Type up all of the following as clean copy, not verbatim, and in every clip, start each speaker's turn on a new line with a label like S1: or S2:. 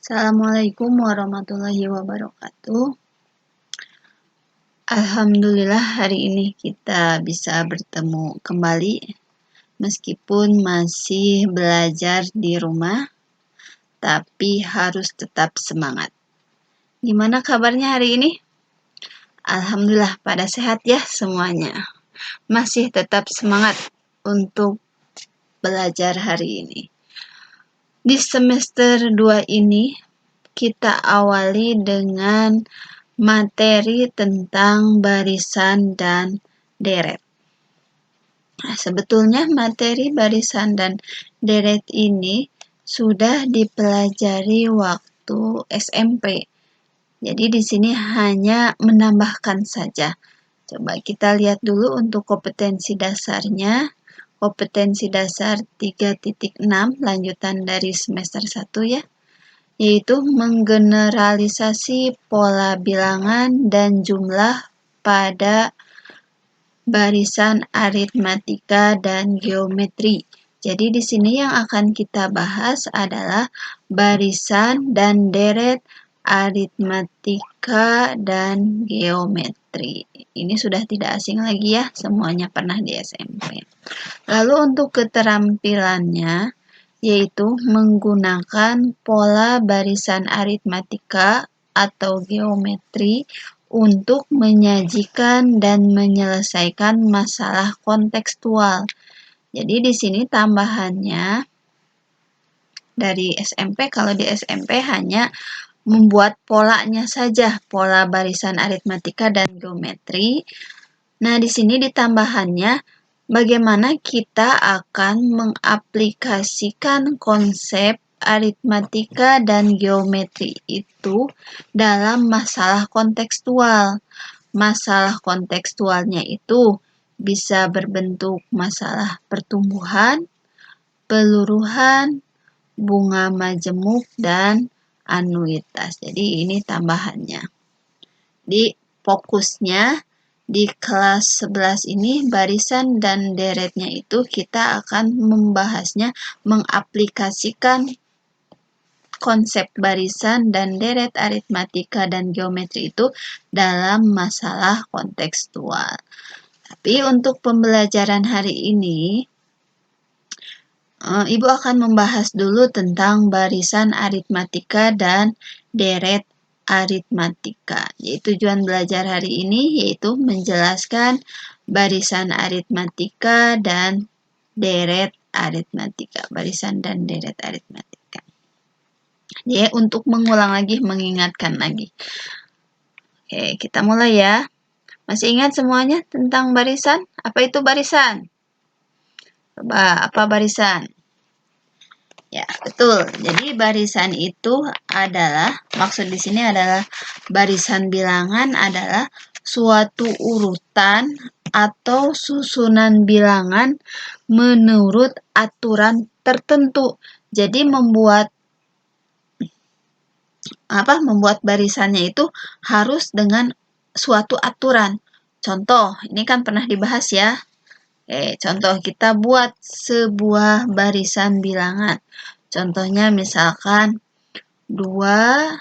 S1: Assalamualaikum warahmatullahi wabarakatuh. Alhamdulillah hari ini kita bisa bertemu kembali meskipun masih belajar di rumah, tapi harus tetap semangat. Gimana kabarnya hari ini? Alhamdulillah pada sehat ya semuanya. Masih tetap semangat untuk belajar hari ini. Di semester 2 ini kita awali dengan materi tentang barisan dan deret. Nah, sebetulnya materi barisan dan deret ini sudah dipelajari waktu SMP. Jadi di sini hanya menambahkan saja. Coba kita lihat dulu untuk kompetensi dasarnya. Kompetensi dasar 3.6 lanjutan dari semester 1 ya, yaitu menggeneralisasi pola bilangan dan jumlah pada barisan aritmatika dan geometri. Jadi di sini yang akan kita bahas adalah barisan dan deret aritmatika dan geometri. Ini sudah tidak asing lagi ya, semuanya pernah di SMP. Lalu untuk keterampilannya, yaitu menggunakan pola barisan aritmatika atau geometri untuk menyajikan dan menyelesaikan masalah kontekstual. Jadi di sini tambahannya dari SMP, kalau di SMP hanya membuat polanya saja, pola barisan aritmatika dan geometri. Nah, di sini ditambahannya bagaimana kita akan mengaplikasikan konsep aritmatika dan geometri itu dalam masalah kontekstual. Masalah kontekstualnya itu bisa berbentuk masalah pertumbuhan, peluruhan, bunga majemuk, dan anuitas. Jadi ini tambahannya. Di fokusnya di kelas 11 ini barisan dan deretnya itu kita akan membahasnya mengaplikasikan konsep barisan dan deret aritmatika dan geometri itu dalam masalah kontekstual. Tapi untuk pembelajaran hari ini Ibu akan membahas dulu tentang barisan aritmatika dan deret aritmatika. Jadi tujuan belajar hari ini yaitu menjelaskan barisan aritmatika dan deret aritmatika. Barisan dan deret aritmatika. Jadi untuk mengulang lagi, mengingatkan lagi. Oke, kita mulai ya. Masih ingat semuanya tentang barisan? Apa itu barisan? Coba, apa barisan? Ya, betul. Jadi barisan itu adalah, maksud di sini adalah barisan bilangan adalah suatu urutan atau susunan bilangan menurut aturan tertentu. Jadi membuat barisannya itu harus dengan suatu aturan. Contoh, ini kan pernah dibahas ya. Contoh kita buat sebuah barisan bilangan. Contohnya misalkan 2,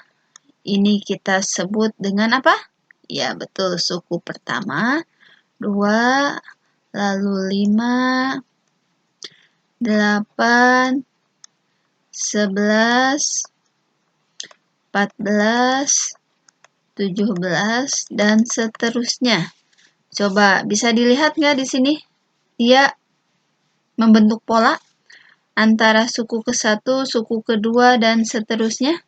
S1: ini kita sebut dengan apa? Ya, betul, suku pertama. 2, lalu 5, 8, 11, 14, 17, dan seterusnya. Coba bisa dilihat nggak di sini? Dia membentuk pola antara suku ke-1, suku kedua, dan seterusnya.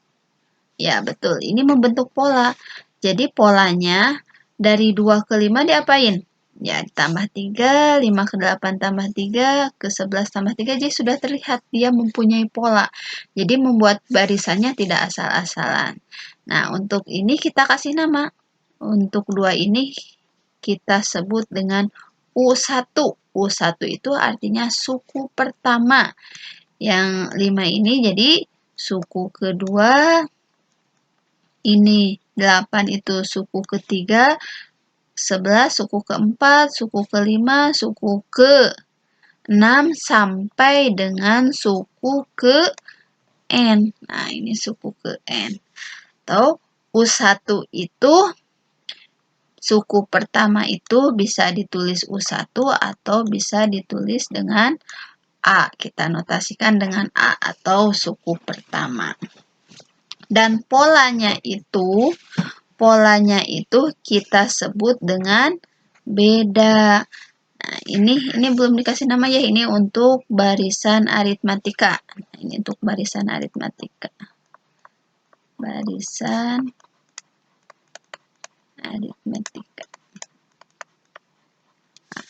S1: Ya, betul. Ini membentuk pola. Jadi polanya dari 2 ke 5 diapain? Ya, ditambah 3, 5 ke 8 tambah 3, ke 11 tambah 3, jadi sudah terlihat dia mempunyai pola. Jadi membuat barisannya tidak asal-asalan. Nah, untuk ini kita kasih nama. Untuk 2 ini kita sebut dengan U1. U1 itu artinya suku pertama. Yang 5 ini jadi suku kedua. Ini 8 itu suku ketiga. 11 suku keempat, suku kelima, suku ke-6 sampai dengan suku ke UN. Nah, ini suku ke N. Atau U1 itu suku pertama itu bisa ditulis U1 atau bisa ditulis dengan A. Kita notasikan dengan A atau suku pertama. Dan polanya itu kita sebut dengan beda. Nah, ini belum dikasih nama ya, ini untuk barisan aritmatika. Nah, ini untuk barisan aritmatika. Barisan aritmatika. Nah,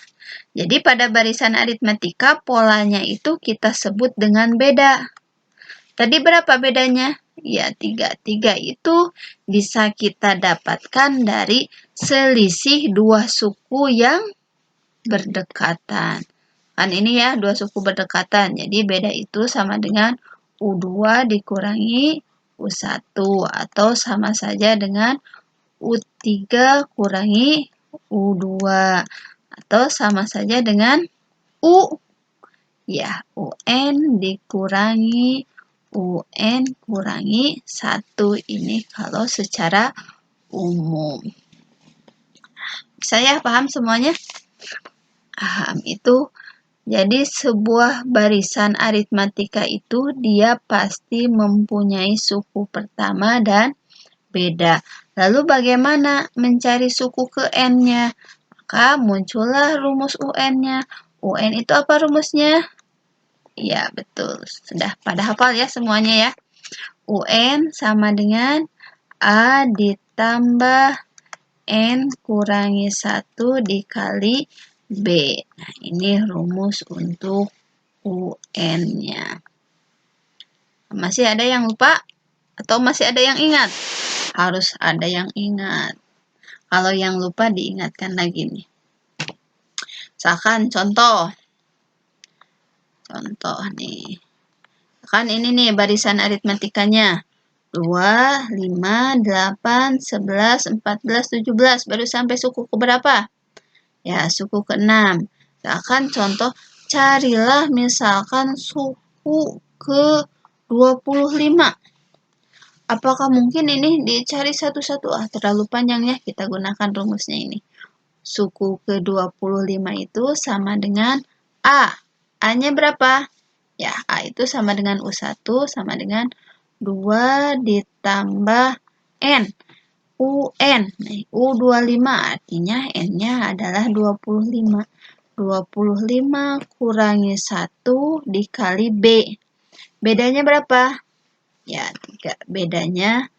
S1: jadi pada barisan aritmatika polanya itu kita sebut dengan beda. Tadi berapa bedanya? Ya, 3. 3 itu bisa kita dapatkan dari selisih dua suku yang berdekatan. Kan ini ya, dua suku berdekatan. Jadi beda itu sama dengan U2 dikurangi U1 atau sama saja dengan U3 kurangi U2 atau sama saja dengan UN dikurangi UN kurangi 1 ini kalau secara umum. Bisa ya, paham semuanya? Paham itu. Jadi sebuah barisan aritmatika itu dia pasti mempunyai suku pertama dan beda. Lalu bagaimana mencari suku ke N-nya? Maka muncullah rumus UN-nya. UN itu apa rumusnya? Ya, betul. Sudah pada hafal ya semuanya ya. UN sama dengan A ditambah N kurangi 1 dikali B. Nah, ini rumus untuk UN-nya. Masih ada yang lupa? Atau masih ada yang ingat? Harus ada yang ingat. Kalau yang lupa diingatkan lagi nih. Misalkan contoh nih. Kan ini nih barisan aritmatikanya. 2, 5, 8, 11, 14, 17. Baru sampai suku ke berapa? Ya, suku ke-6. Misalkan contoh, carilah misalkan suku ke-25. Apakah mungkin ini dicari satu-satu? Terlalu panjang ya, kita gunakan rumusnya ini. Suku ke-25 itu sama dengan A. A-nya berapa? Ya, A itu sama dengan U1 sama dengan 2 ditambah N. UN. U25 artinya N-nya adalah 25. 25 kurangi 1 dikali B. Bedanya berapa? Ya, 3. Bedanya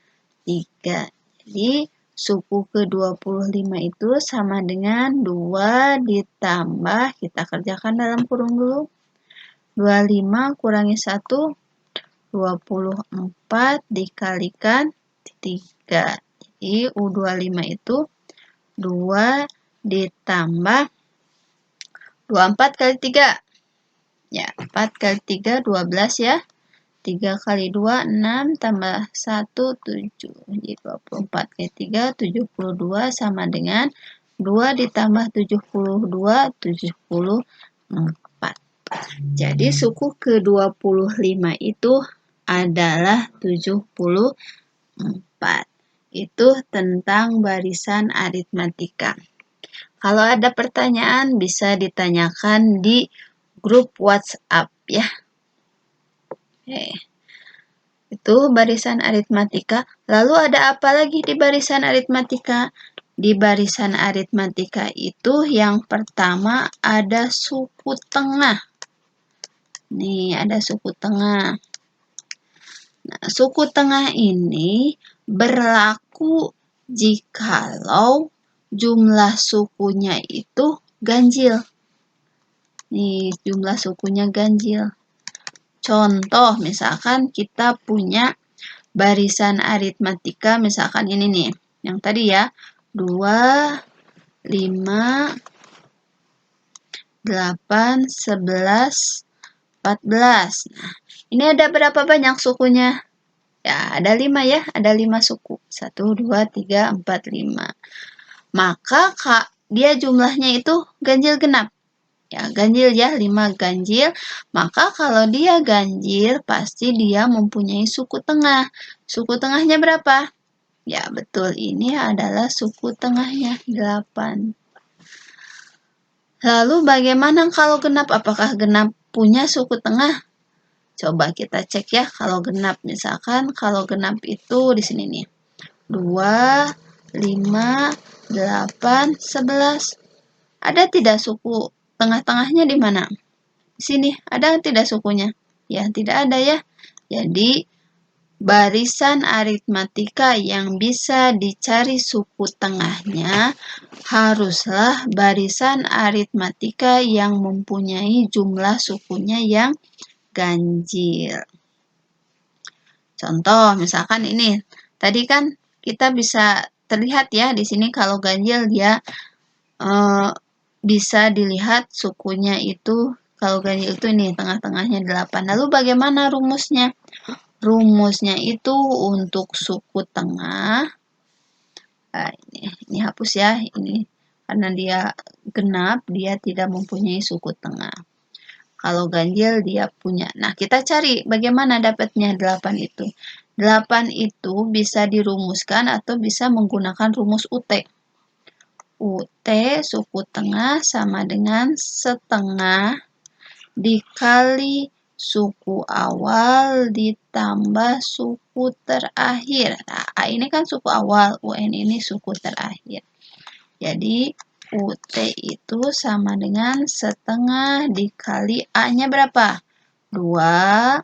S1: 3. Jadi, suku ke-25 itu sama dengan 2 ditambah, kita kerjakan dalam kurung dulu. 25 kurangi 1, 24 dikalikan 3. Jadi U25 itu 2 ditambah 24 kali 3. Ya, 4 kali 3, 12 ya. 3 kali 2, 6 tambah 1, 7. Jadi 24 kali 3, 72 sama dengan 2 ditambah 72, 74. Jadi suku ke-25 itu adalah 74. Itu tentang barisan aritmatika. Kalau ada pertanyaan bisa ditanyakan di grup WhatsApp ya. Oke. Itu barisan aritmatika. Lalu ada apa lagi di barisan aritmatika? Di barisan aritmatika itu yang pertama ada suku tengah. Nih, ada suku tengah. Nah, suku tengah ini berlaku jikalau jumlah sukunya itu ganjil. Nih, jumlah sukunya ganjil. Contoh, misalkan kita punya barisan aritmatika, misalkan ini nih, yang tadi ya, 2, 5, 8, 11, 14. Nah, ini ada berapa banyak sukunya? Ya, ada 5 ya, ada 5 suku. 1, 2, 3, 4, 5. Maka dia jumlahnya itu ganjil genap. Ya, ganjil ya, 5 ganjil. Maka kalau dia ganjil, pasti dia mempunyai suku tengah. Suku tengahnya berapa? Ya, betul. Ini adalah suku tengahnya, 8. Lalu bagaimana kalau genap? Apakah genap punya suku tengah? Coba kita cek ya, kalau genap. Misalkan kalau genap itu di sini nih. 2, 5, 8, 11. Ada tidak suku tengah-tengahnya di mana? Di sini, ada tidak sukunya? Ya, tidak ada ya. Jadi, barisan aritmatika yang bisa dicari suku tengahnya haruslah barisan aritmatika yang mempunyai jumlah sukunya yang ganjil. Contoh, misalkan ini. Tadi kan kita bisa terlihat ya di sini kalau ganjil dia bisa dilihat sukunya itu, kalau ganjil itu ini tengah-tengahnya 8. Lalu bagaimana rumusnya? Rumusnya itu untuk suku tengah. Nah, ini hapus ya, ini karena dia genap, dia tidak mempunyai suku tengah. Kalau ganjil dia punya. Nah, kita cari bagaimana dapatnya 8 itu. 8 itu bisa dirumuskan atau bisa menggunakan rumus UT. UT suku tengah sama dengan setengah dikali suku awal ditambah suku terakhir. Nah, A ini kan suku awal, UN ini suku terakhir. Jadi, UT itu sama dengan setengah dikali A-nya berapa? 2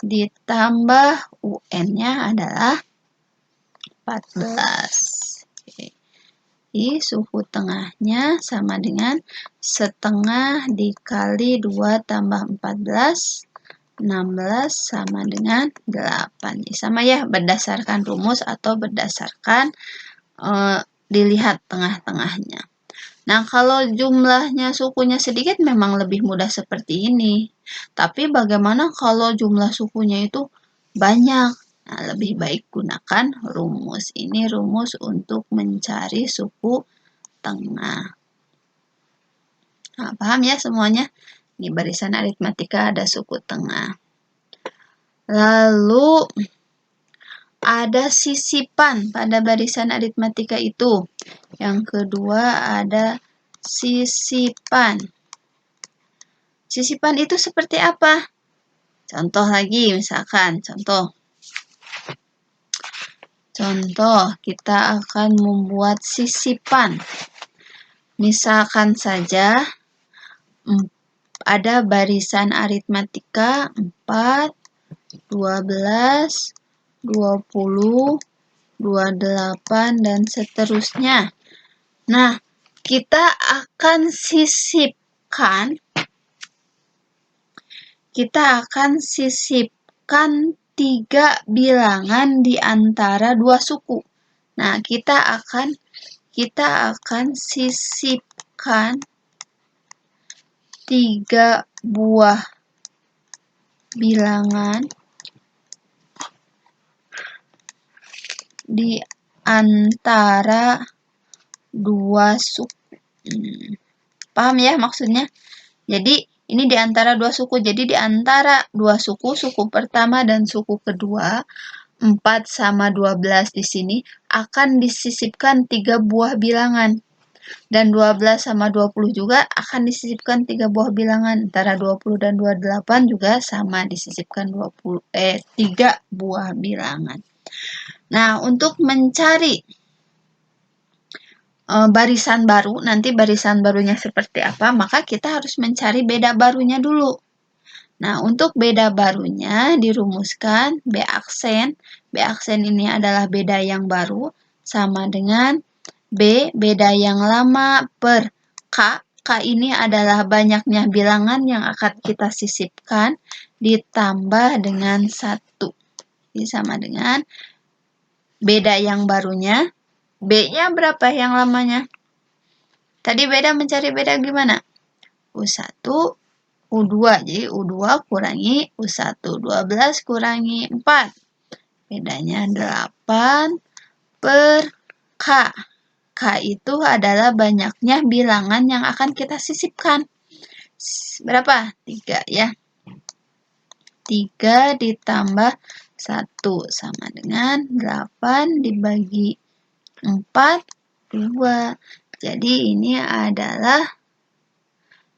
S1: ditambah UN-nya adalah 14. Jadi, suku tengahnya sama dengan setengah dikali 2 tambah 14, 16 sama dengan 8. Sama ya, berdasarkan rumus atau berdasarkan dilihat tengah-tengahnya. Nah, kalau jumlahnya sukunya sedikit memang lebih mudah seperti ini. Tapi bagaimana kalau jumlah sukunya itu banyak? Nah, lebih baik gunakan rumus. Ini rumus untuk mencari suku tengah. Nah, paham ya semuanya? Di barisan aritmatika ada suku tengah. Lalu ada sisipan pada barisan aritmatika itu. Yang kedua ada sisipan. Sisipan itu seperti apa? Contoh lagi, misalkan contoh kita akan membuat sisipan. Misalkan saja ada barisan aritmatika 4, 12, 20, 28, dan seterusnya. Nah, kita akan sisipkan 3 bilangan di antara 2 suku. Nah, kita akan sisipkan 3 buah bilangan di antara 2 suku. Paham ya maksudnya? Jadi, ini di antara 2 suku. Jadi, di antara 2 suku, suku pertama dan suku kedua, 4 sama 12 di sini, akan disisipkan 3 buah bilangan. Dan 12 sama 20 juga akan disisipkan 3 buah bilangan. Antara 20 dan 28 juga sama disisipkan 3 buah bilangan. Nah, untuk mencari barisan baru, nanti barisan barunya seperti apa, maka kita harus mencari beda barunya dulu. Nah, untuk beda barunya dirumuskan B aksen. B aksen ini adalah beda yang baru, sama dengan B beda yang lama per K. K ini adalah banyaknya bilangan yang akan kita sisipkan ditambah dengan 1. Jadi sama dengan beda yang barunya. B-nya berapa yang lamanya? Tadi beda mencari beda gimana? U1, U2. Jadi U2 kurangi U1. 12 kurangi 4. Bedanya 8 per K. K itu adalah banyaknya bilangan yang akan kita sisipkan. berapa? 3 ya. 3 ditambah 1 sama dengan 8 dibagi 4, 2. Jadi ini adalah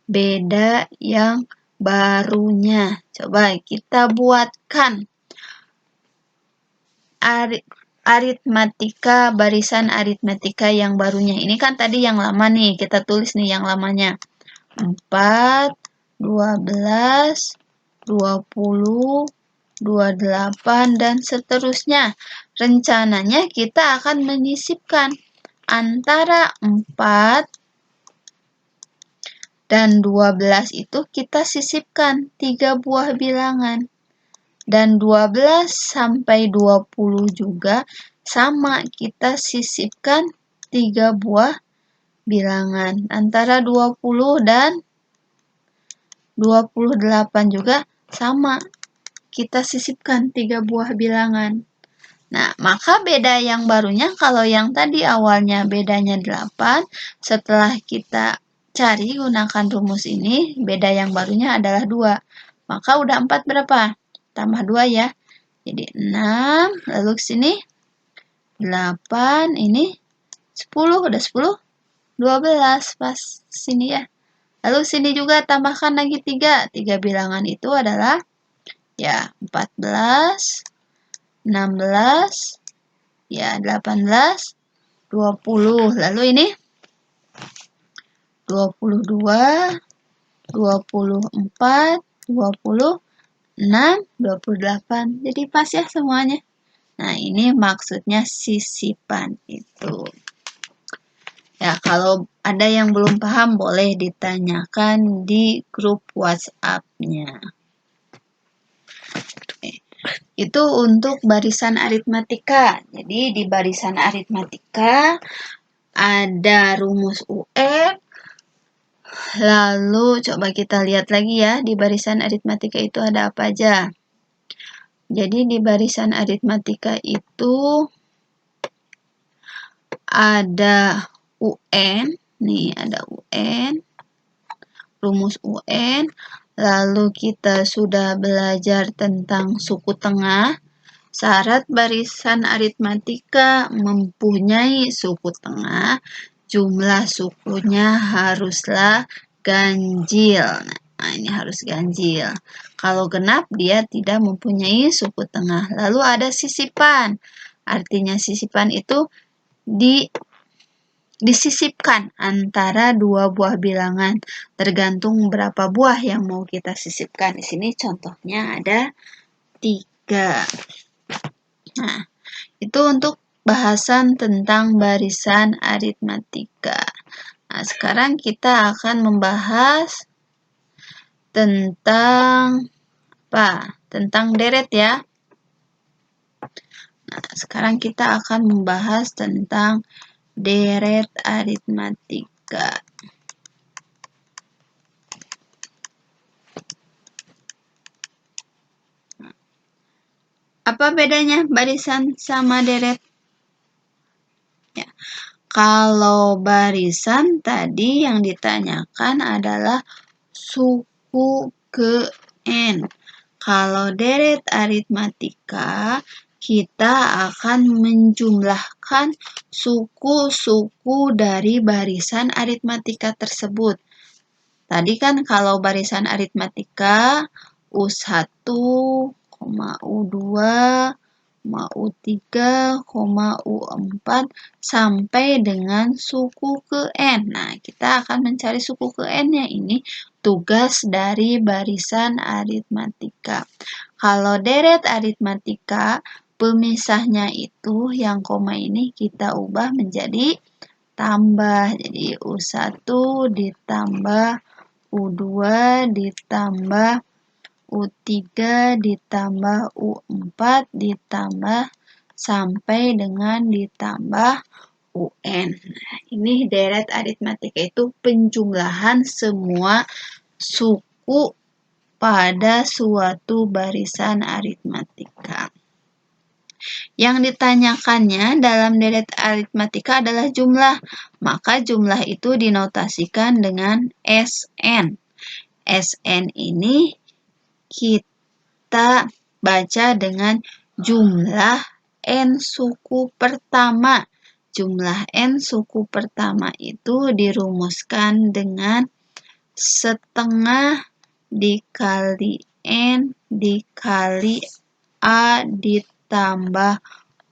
S1: beda yang barunya. Coba kita buatkan aritmatika, barisan aritmatika yang barunya. Ini kan tadi yang lama nih, kita tulis nih yang lamanya. 4, 12, 20, 28, dan seterusnya. Rencananya kita akan menyisipkan antara 4 dan 12 itu kita sisipkan 3 buah bilangan. Dan 12 sampai 20 juga sama, kita sisipkan 3 buah bilangan. Antara 20 dan 28 juga sama, kita sisipkan 3 buah bilangan. Nah, maka beda yang barunya, kalau yang tadi awalnya bedanya 8, setelah kita cari gunakan rumus ini, beda yang barunya adalah 2. Maka udah 4 berapa? Tambah 2 ya. Jadi 6, lalu ke sini 8, ini 10, udah 10, 12 pas sini ya. Lalu sini juga tambahkan lagi 3. 3 bilangan itu adalah ya 14, 16, ya 18, 20. Lalu ini 22, 24, 26, 28. Jadi pas ya semuanya. Nah, ini maksudnya sisipan itu. Ya, kalau ada yang belum paham boleh ditanyakan di grup WhatsApp-nya. Itu untuk barisan aritmatika. Jadi di barisan aritmatika ada rumus UN. Lalu coba kita lihat lagi ya, di barisan aritmatika itu ada apa aja. Jadi di barisan aritmatika itu ada UN, nih ada UN, rumus UN. Lalu kita sudah belajar tentang suku tengah. Syarat barisan aritmatika mempunyai suku tengah, jumlah sukunya haruslah ganjil. Nah, ini harus ganjil. Kalau genap, dia tidak mempunyai suku tengah. Lalu ada sisipan. Artinya sisipan itu disisipkan antara 2 buah bilangan, tergantung berapa buah yang mau kita sisipkan. Di sini contohnya ada 3. Nah, itu untuk bahasan tentang barisan aritmatika. Nah, sekarang kita akan membahas tentang apa? Tentang deret ya. Nah, sekarang kita akan membahas tentang deret aritmatika. Apa bedanya barisan sama deret? Ya. Kalau barisan tadi yang ditanyakan adalah suku ke N. Kalau deret aritmatika, kita akan menjumlahkan suku-suku dari barisan aritmatika tersebut. Tadi kan kalau barisan aritmatika U1, U2, U3, U4 sampai dengan suku ke N. Nah, kita akan mencari suku ke N-nya, ini tugas dari barisan aritmatika. Kalau deret aritmatika, pemisahnya itu yang koma ini kita ubah menjadi tambah. Jadi U1 ditambah U2 ditambah U3 ditambah U4 ditambah sampai dengan ditambah UN. Nah, ini deret aritmatika itu penjumlahan semua suku pada suatu barisan aritmatika. Yang ditanyakannya dalam deret aritmatika adalah jumlah, maka jumlah itu dinotasikan dengan SN. SN ini kita baca dengan jumlah N suku pertama. Jumlah N suku pertama itu dirumuskan dengan setengah dikali N dikali A ditambah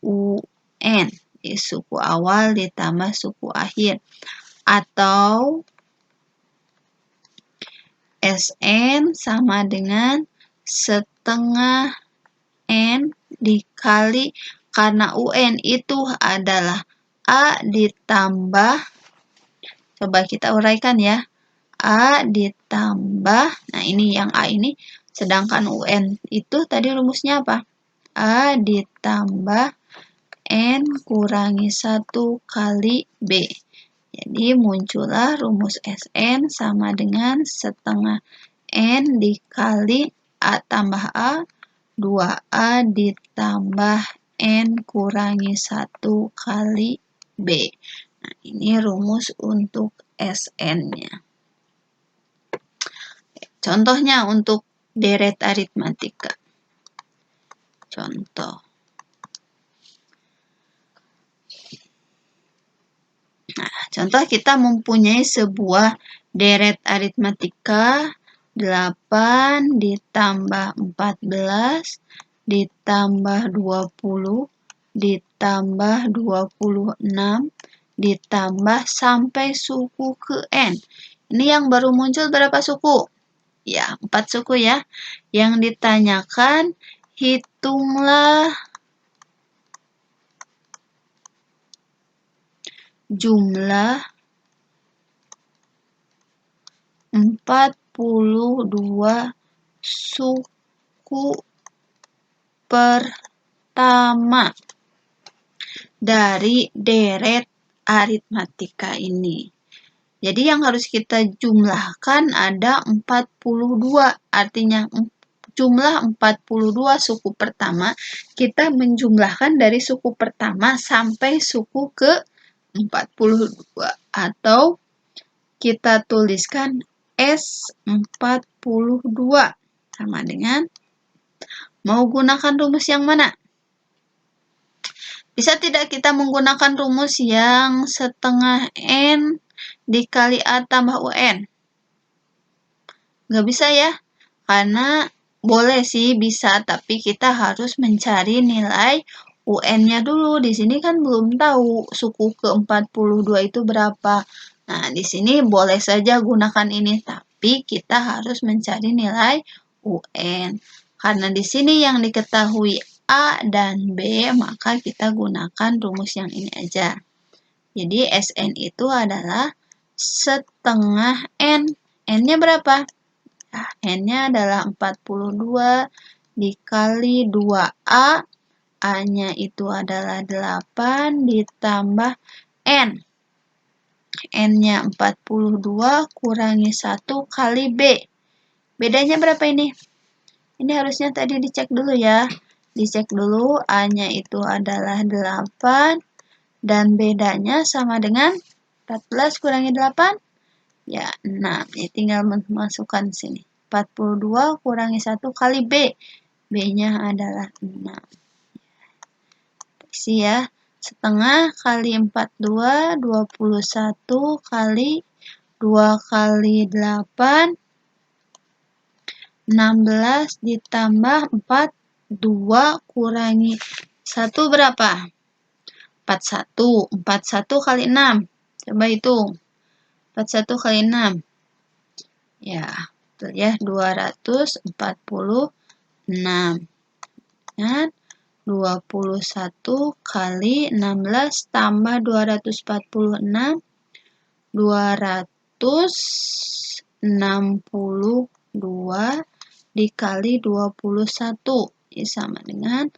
S1: UN. Suku awal ditambah suku akhir. Atau SN sama dengan setengah N dikali, karena UN itu adalah A ditambah, coba kita uraikan ya, A ditambah, nah ini yang A ini, sedangkan UN itu tadi rumusnya apa? A ditambah N kurangi 1 kali B. Jadi muncullah rumus SN sama dengan setengah N dikali A tambah A, 2A ditambah N kurangi 1 kali B. Nah, ini rumus untuk SN-nya. Contohnya untuk deret aritmatika. Contoh. Nah, contoh kita mempunyai sebuah deret aritmatika 8 ditambah 14 ditambah 20 ditambah 26 ditambah sampai suku ke N. Ini yang baru muncul berapa suku? Ya, 4 suku ya. Yang ditanyakan, hitunglah jumlah 42 suku pertama dari deret aritmatika ini. Jadi yang harus kita jumlahkan ada 42, artinya jumlah 42 suku pertama, kita menjumlahkan dari suku pertama sampai suku ke 42, atau kita tuliskan S42 sama dengan, mau gunakan rumus yang mana? Bisa tidak kita menggunakan rumus yang setengah N dikali A tambah UN? Nggak bisa ya, karena boleh sih bisa, tapi kita harus mencari nilai UN-nya dulu. Di sini kan belum tahu suku ke-42 itu berapa. Nah, di sini boleh saja gunakan ini, tapi kita harus mencari nilai UN. Karena di sini yang diketahui A dan B, maka kita gunakan rumus yang ini aja. Jadi SN itu adalah setengah N. N-nya berapa? Nah, N-nya adalah 42 dikali 2A. A-nya itu adalah 8 ditambah N. N-nya 42 kurangi 1 kali B. Bedanya berapa ini? Ini harusnya tadi dicek dulu ya. Dicek dulu, A-nya itu adalah 8. Dan bedanya sama dengan 14 kurangi 8. Ya, 6. Ini tinggal masukkan sini. 42 kurangi 1 kali B. B-nya adalah 6. Isi ya. Setengah kali 42, 21 kali 2 kali 8, 16 ditambah 4, 2 kurangi 1 berapa? 41. 41 kali 6. Coba hitung. 41 kali 6. Ya, betul ya, 246. Dan 21 kali 16 tambah 246, 262 dikali 21. Ini sama dengan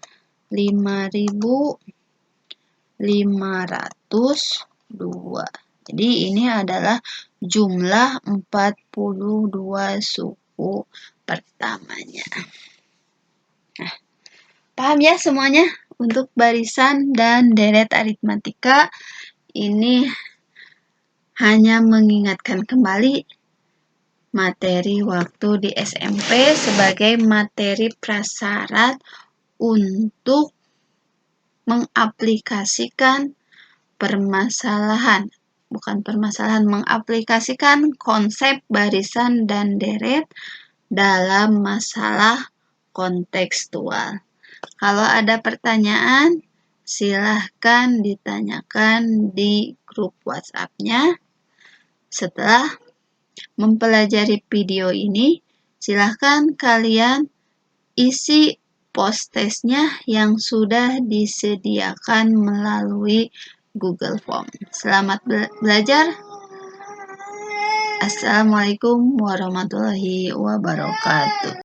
S1: 5.502. Jadi ini adalah jumlah 42 suku pertamanya. Nah, paham ya semuanya? Untuk barisan dan deret aritmatika ini hanya mengingatkan kembali materi waktu di SMP sebagai materi prasyarat untuk mengaplikasikan mengaplikasikan konsep barisan dan deret dalam masalah kontekstual. Kalau ada pertanyaan, silahkan ditanyakan di grup WhatsApp-nya. Setelah mempelajari video ini, silahkan kalian isi post testnya yang sudah disediakan melalui Google Form. Selamat belajar. Assalamualaikum warahmatullahi wabarakatuh.